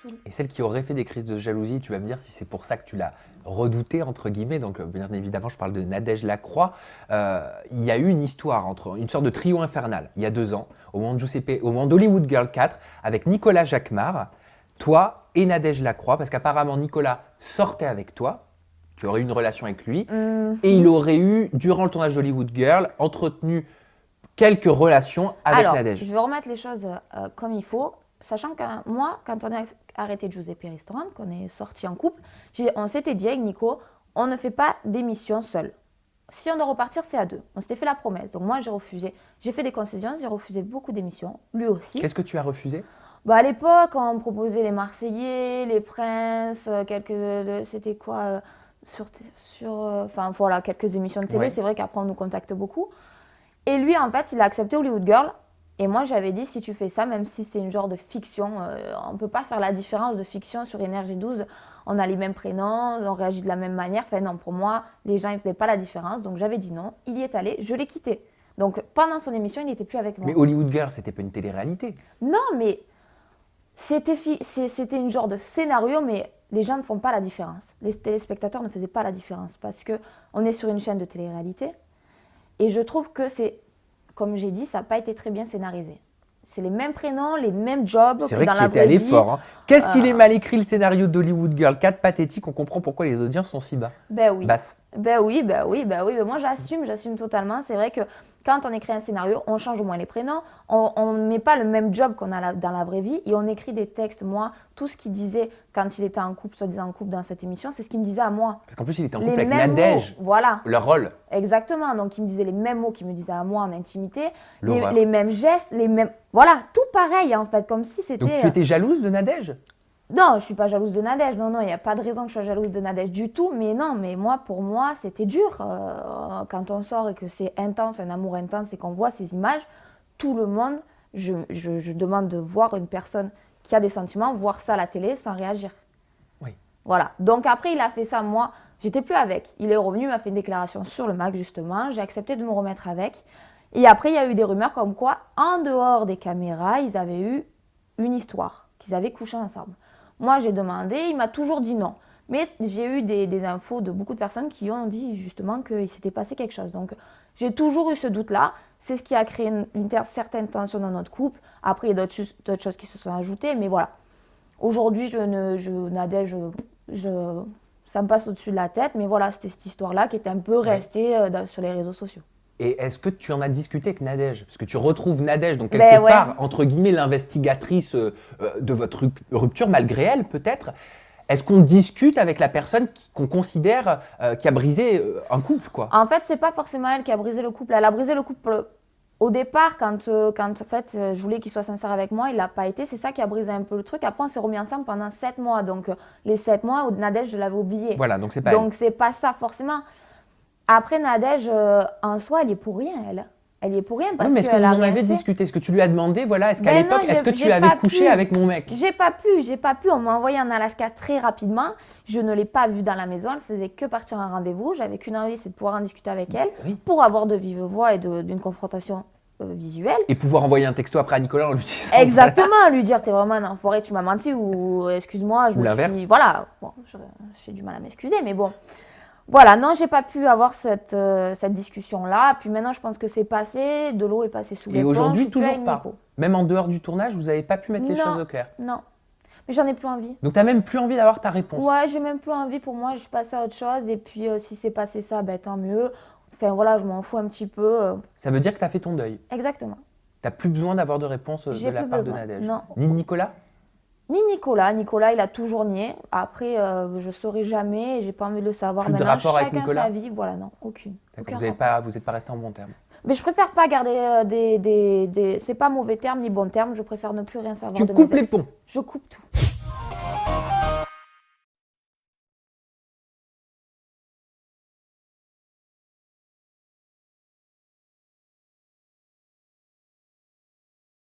saoule. Et celle qui aurait fait des crises de jalousie, tu vas me dire si c'est pour ça que tu l'as redoutée, entre guillemets. Donc, bien évidemment, je parle de Nadège Lacroix. Il y a eu une histoire entre une sorte de trio infernal, il y a 2 ans, au moment d'Hollywood Girl 4, avec Nicolas Jacquemart, toi et Nadège Lacroix, parce qu'apparemment, Nicolas sortait avec toi. Tu aurais eu une relation avec lui. Et il aurait eu, durant le tournage d'Hollywood Girl, entretenu quelques relations avec Alors, Nadège. je vais remettre les choses comme il faut, sachant que moi, quand on a arrêté Giuseppe Restaurant, qu'on est sortis en couple, on s'était dit avec Nico, on ne fait pas d'émission seul. Si on doit repartir, c'est à 2. On s'était fait la promesse. Donc moi, j'ai refusé. J'ai fait des concessions, j'ai refusé beaucoup d'émissions, lui aussi. Qu'est-ce que tu as refusé? Bah, à l'époque, on me proposait les Marseillais, les Princes, c'était quoi enfin voilà, quelques émissions de télé. Ouais. C'est vrai qu'après, on nous contacte beaucoup. Et lui, en fait, il a accepté Hollywood Girl. Et moi, j'avais dit, si tu fais ça, même si c'est une genre de fiction, on ne peut pas faire la différence de fiction sur Énergie 12. On a les mêmes prénoms, on réagit de la même manière. Enfin non, pour moi, les gens, ils ne faisaient pas la différence. Donc j'avais dit non. Il y est allé, je l'ai quitté. Donc pendant son émission, il n'était plus avec moi. Mais Hollywood Girl, c'était pas une télé-réalité. Non, mais c'était une genre de scénario, mais les gens ne font pas la différence. Les téléspectateurs ne faisaient pas la différence parce qu'on est sur une chaîne de télé-réalité. Et je trouve que c'est, comme j'ai dit, ça n'a pas été très bien scénarisé. C'est les mêmes prénoms, les mêmes jobs C'est que vrai dans qu'il la était vraie allé vie. fort. Hein. Qu'est-ce qu'il est mal écrit le scénario d'Hollywood Girl 4, pathétique, on comprend pourquoi les audiences sont si bas. Ben oui. Basses. Ben oui. Ben moi, j'assume totalement. C'est vrai que quand on écrit un scénario, on change au moins les prénoms. On ne met pas le même job qu'on a dans la vraie vie. Et on écrit des textes. Moi, tout ce qu'il disait quand il était en couple, soi-disant en couple dans cette émission, c'est ce qu'il me disait à moi. Parce qu'en plus, il était en Les couple avec mêmes Nadège. mots, voilà. Leur rôle. Exactement. Donc, il me disait les mêmes mots qu'il me disait à moi en intimité. L'horreur. Les mêmes gestes, les mêmes... Voilà, tout pareil en fait, comme si c'était... Donc tu étais jalouse de Nadège? Non, je suis pas jalouse de Nadège. Non, il n'y a pas de raison que je sois jalouse de Nadège du tout. Mais non, mais pour moi, c'était dur. Quand on sort et que c'est intense, un amour intense et qu'on voit ces images, tout le monde, je demande de voir une personne qui a des sentiments, voir ça à la télé sans réagir. Oui. Voilà. Donc après, il a fait ça. Moi, j'étais plus avec. Il est revenu, il m'a fait une déclaration sur le Mac, justement. J'ai accepté de me remettre avec. Et après, il y a eu des rumeurs comme quoi, en dehors des caméras, ils avaient eu une histoire, qu'ils avaient couché ensemble. Moi, j'ai demandé, il m'a toujours dit non. Mais j'ai eu des infos de beaucoup de personnes qui ont dit justement qu'il s'était passé quelque chose. Donc, j'ai toujours eu ce doute-là. C'est ce qui a créé une certaine tension dans notre couple. Après, il y a d'autres choses qui se sont ajoutées. Mais voilà. Aujourd'hui, Nadège, ça me passe au-dessus de la tête. Mais voilà, c'était cette histoire-là qui était un peu restée sur les réseaux sociaux. Et est-ce que tu en as discuté avec Nadège? Parce que tu retrouves Nadège, donc quelque part, entre guillemets, l'investigatrice de votre rupture, malgré elle peut-être. Est-ce qu'on discute avec la personne qu'on considère qui a brisé un couple, quoi? En fait, c'est pas forcément elle qui a brisé le couple. Elle a brisé le couple au départ quand en fait, je voulais qu'il soit sincère avec moi. Il l'a pas été. C'est ça qui a brisé un peu le truc. Après, on s'est remis ensemble pendant 7 mois. Donc, les 7 mois, Nadège, je l'avais oublié. Voilà, donc c'est pas Donc, c'est pas ça forcément. Après, Nadège, en soi, elle y est pour rien, elle. Elle y est pour rien parce oui, mais est-ce que vous qu'elle a en rien avez fait. discuté? Est-ce que tu lui as demandé, voilà, est-ce qu'à Ben l'époque, non, est-ce que tu j'ai avais pas couché pu. avec mon mec? J'ai pas pu. On m'a envoyé en Alaska très rapidement. Je ne l'ai pas vue dans la maison. Elle faisait que partir en rendez-vous. J'avais qu'une envie, c'est de pouvoir en discuter avec elle Oui. pour avoir de vive voix et d'une confrontation visuelle. Et pouvoir envoyer un texto après à Nicolas en lui disant… Exactement, lui dire t'es vraiment un enfoiré, tu m'as menti ou excuse-moi, je Ou me l'inverse. suis... Voilà, bon, j'ai du mal à m'excuser, mais bon. Voilà, non, j'ai pas pu avoir cette discussion-là. Puis maintenant, je pense que c'est passé, de l'eau est passée sous les Et ponts. aujourd'hui, je suis plus toujours avec pas. Nico. Même en dehors du tournage, vous n'avez pas pu mettre les Non. choses au clair. Non, mais j'en ai plus envie. Donc tu n'as même plus envie d'avoir ta réponse. Ouais, j'ai même plus envie. Pour moi, je suis passée à autre chose. Et puis, si c'est passé ça, ben, tant mieux. Enfin, voilà, je m'en fous un petit peu. Ça veut dire que tu as fait ton deuil. Exactement. Tu n'as plus besoin d'avoir de réponse de J'ai la plus part besoin. de Nadège. Non. Ni de Nicolas? Ni Nicolas. Nicolas, il a toujours nié. Après, je ne saurais jamais. J'ai pas envie de le savoir Plus de maintenant. rapport avec Chacun Nicolas? sa vie. Voilà, non, aucune. D'accord, Aucun vous rapport. n'êtes pas resté en bon terme. Mais je préfère pas garder c'est pas mauvais terme ni bon terme. Je préfère ne plus rien savoir Tu de coupes mes les ex. ponts. Je coupe tout.